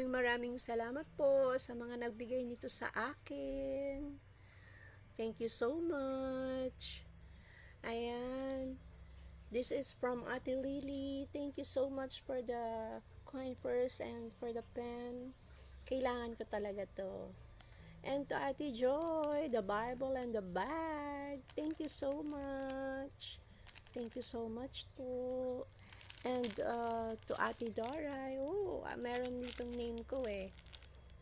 maraming salamat po sa mga nagbigay nito sa akin. Thank you so much. Ayan. This is from Ate Lily. Thank you so much for the coin purse and for the pen. Kailangan ko talaga to. And to Ate Joy, the Bible and the bag. Thank you so much. Thank you so much to. And to Ate Dora. Oh, meron ditong name ko eh.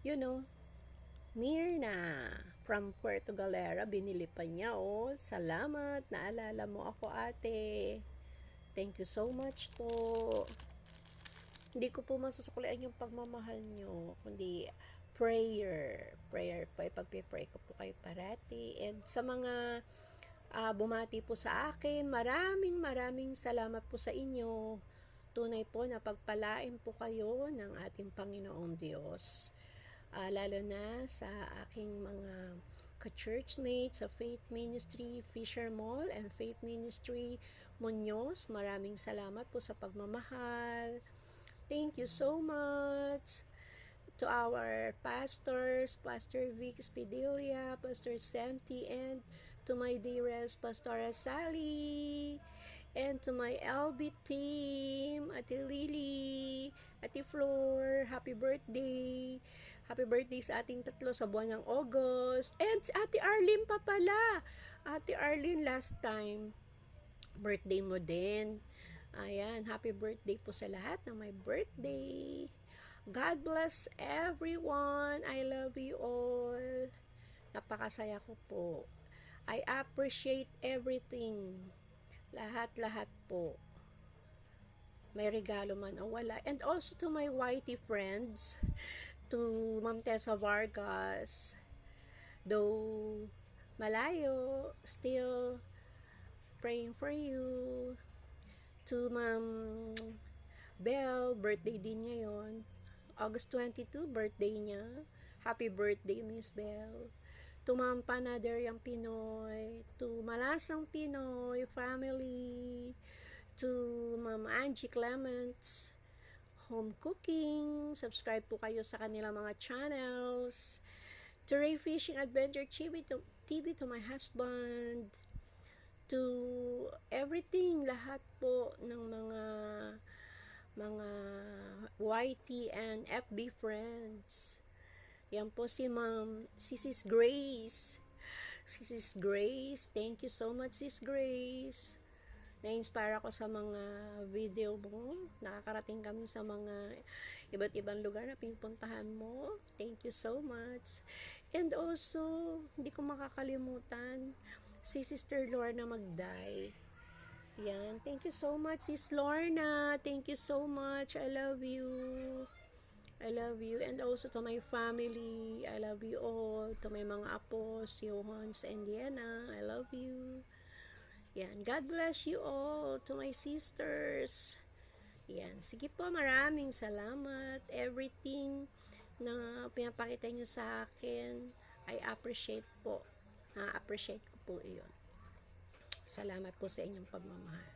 You know, Mirna from Puerto Galera. Binili pa niya oh. Salamat. Naalala mo ako ate. Thank you so much to. Hindi ko po masusuklian yung pagmamahal nyo, kundi prayer po, ipagpipray ko po kayo parati. And sa mga bumati po sa akin, maraming salamat po sa inyo. Tunay po na pagpalain po kayo ng ating Panginoong Diyos. Lalo na sa aking mga ka-churchmates sa Faith Ministry, Fisher Mall and Faith Ministry, Muñoz. Maraming salamat po sa pagmamahal. Thank you so much to our pastors, Pastor Vic Spidelia, Pastor Santi, and to my dearest Pastora Sally, and to my LB team, Ate Lily, Ate Flor, happy birthday! Happy birthday sa ating tatlo sa buwan ng August. And Ate Arlene pa pala. Ate Arlene, last time, birthday mo din. Ayan, happy birthday po sa lahat ng may birthday. God bless everyone. I love you all. Napakasaya ko po. I appreciate everything. Lahat po. May regalo man o wala. And also to my YT friends, to Ma'am Tessa Vargas, though malayo, still praying for you. To Ma'am Belle, birthday din ngayon. August 22, birthday niya. Happy birthday, Miss Belle. To Ma'am Panaderyang Pinoy, to Malasang Pinoy family, to Ma'am Angie Clements, Home Cooking, subscribe po kayo sa kanilang mga channels. To Ray Fishing Adventure TV, to my husband, to everything, lahat po ng mga YT and FB friends. Yan po si Sis Grace. Sis Grace, thank you so much Sis Grace. Na-inspire ako sa mga video mo. Nakakarating kami sa mga iba't ibang lugar na pinupuntahan mo. Thank you so much. And also, hindi ko makakalimutan si Sister Lorna Magday. Yan. Thank you so much, Sis Lorna. Thank you so much. I love you. I love you. And also to my family. I love you all. To my mga apos, Johans and Diana. I love you. Yan. God bless you all. To my sisters. Yan. Sige po, maraming salamat. Everything na pinapakita nyo sa akin, I appreciate po. Na-appreciate ko po iyon. Salamat po sa inyong pagmamahal.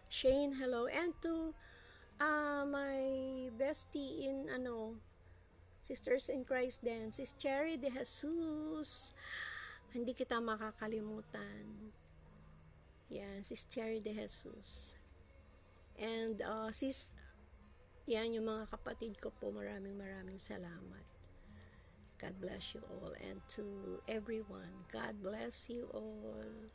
Shane, hello. And to my bestie in Sisters in Christ din, Sis Cherry de Jesus. Hindi kita makakalimutan. Yan, Sis Cherry de Jesus. And yan yung mga kapatid ko po, maraming salamat. God bless you all. And to everyone, God bless you all.